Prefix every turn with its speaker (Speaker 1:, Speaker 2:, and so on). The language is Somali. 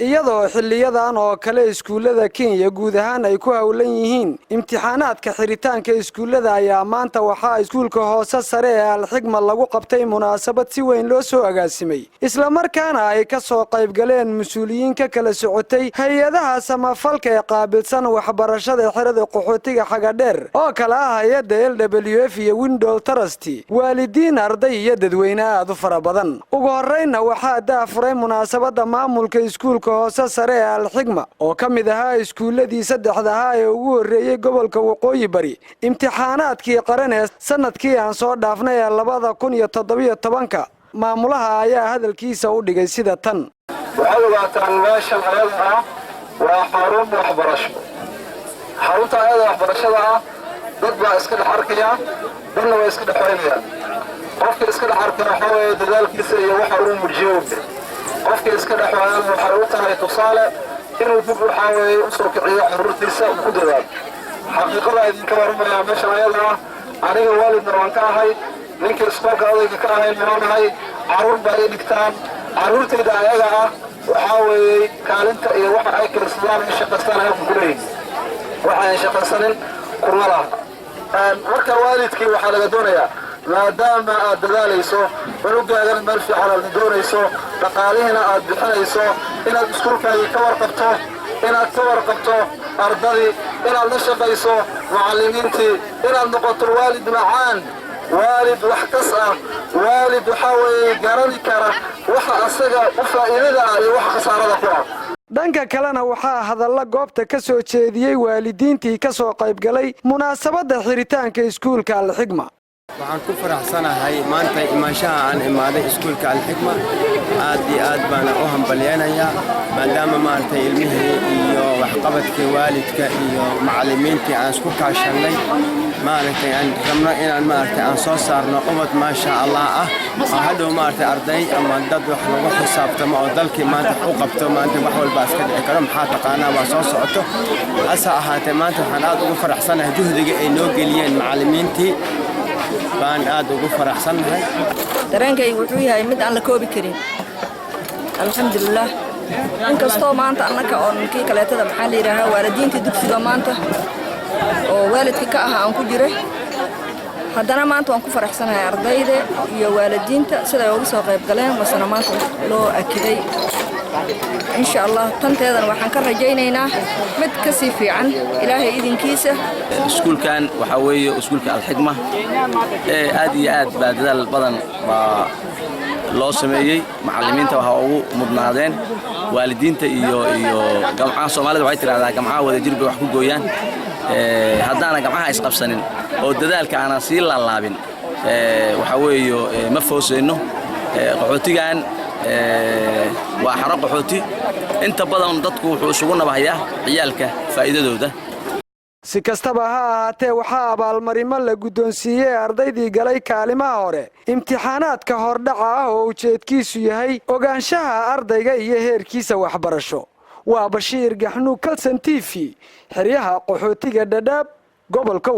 Speaker 1: iyadoo xilliyadan oo kale iskuulada Kenya guud ahaan ay ku hawlan yihiin imtixaanaadka xiritaanka iskuulada ayaa maanta waxaa iskuulka hoose sare ee Al-Xigma lagu qabtay munaasabad si weyn loo soo agaasimay isla markaana ay ka soo qayb galeen mas'uuliyiin ka kala socotay hay'adaha samafalka ee qaabilsan waxbarashada xirada qaxootiga Xagadheer oo kala ah hay'adda LWF iyo Window Trust waalidiin arday iyo dadweyne aad u fara badan ugu horreynna waxaa daafuray munaasabada maamulka iskuulka hoose sare ee Al-Xigma oo kamid ahaa iskuuladii saddexda ah ee ugu horeeyay gobolka Waqooyi Bari imtixaanaadkii qaran ee sanadkii aan soo dhaafnay 2017 maamulaha ayaa hadalkiisa u dhigay sida tan
Speaker 2: waxay waataan meeshan ayada waa xarun waxbarasho xarunta ayada waxbarashada dad baa iska dhex arkaya dadna way iska dhexaynaya qofka iska dhex arkaya waxa weeye dadaalkiisa iyo waxa uu muujiyo qofka iska dhexwaayaan waxa uu tahay tusaale inuu dib waxa weeye u soo kiciyo xururtiisa ku dadaal xaqiiqada idinka warmaya meesha ayada aniga waalidna waan ka ahay ninka iskuulka odayga ka ahay maranahay caruur baa ay dhigtaan caruurtayda ayaga waxa weeye kaalinta iyo waxa ay kirsadaan in shaqastaan ay ku leeyihiin waxa ay shaqasanin kurmala marka waalidkii waxa laga doonayaa maadaama aad dadaalayso unugaagan meel fiican aad doonayso dhaqaalihiina aad bixinayso inaad iskuulkaaga ka warqabto ardadii inaad la shaqayso macallimiintii inaad noqoto waalid macaan waalid wax kas waalid waxa weeye garani kara waxa asaga u faa'iidada iyo waxa khasaarada ku
Speaker 1: dhanka kalena waxaa hadalla goobta ka soo jeediyay waalidiintii ka soo qayb galay munaasabada xiritaanka iskuulka Al-Xigma
Speaker 3: waxaan ku faraxsanahay maanta imaanshaha aan imaaday iskuulka Al-Xigma aad iyo aad baan u hambalyeynaya maadaama maanta ilmihii iyo waxqabadkii waalidka iyo macallimiintii aan isku kaashanay maaragtay aan rabno inaan maaragtay aan soo saarno ubad maasha Allah oo hadhow maaragtay arday ama dad wax lagu xisaabtamo oo dalkii maanta u qabto maanta wax walba iska dhici karo maxaa taqaanaa waa soo socoto asa ahaatee maanta waxaan aad ugu faraxsanahay juhdiga ay noo geliyeen macallimiintii baan aad ugu faraxsanahay
Speaker 4: dareenkaygu wuxuu yahay mid aan la koobi karin alxamdulillah inkastoo maanta annaka oo ninkii kaleetada maxaa la yidhaahaa waalidiintii dugsiga maanta oo waalidka ka ah aan ku jiray haddana maanta waan ku faraxsanahay ardayda iyo waalidiinta siday uga soo qayb galeen wasana maanta loo akiday insha Allah tanteedan waxaan ka rajaynaynaa mid ka sii fiican ilaahay idinkiisa
Speaker 5: iskuulkan waxa weeye iskuulka Al-Xigma aad iyo aad baa dadaal badan loo sameeyay macallimiinta waxa ugu mudnaadeen waalidiinta iyo jamacada Soomaalida waxay tiraahdaa jamacada wada jirba wax ku gooyaan haddaana jamacada isqabsanin oo dadaalka aan sii laalaabin waxa weeye ma foosayno qaxootigan waa xaro qaxooti inta badan dadku wuxuu isugu nabahayaa ciyaalka faa'iidadooda
Speaker 1: si kastaba ha ahaatee waxaa abaalmarimo la guddoonsiiyey ardaydii galay kaalimaha hore imtixaanaadka hordhaca oo ujeedkiisu yahay ogaanshaha ardayga iyo heerkiisa waxbarasho waa Bashiir Gaxnuug Kalsan TV xeryaha qaxootiga Dadaab gobolka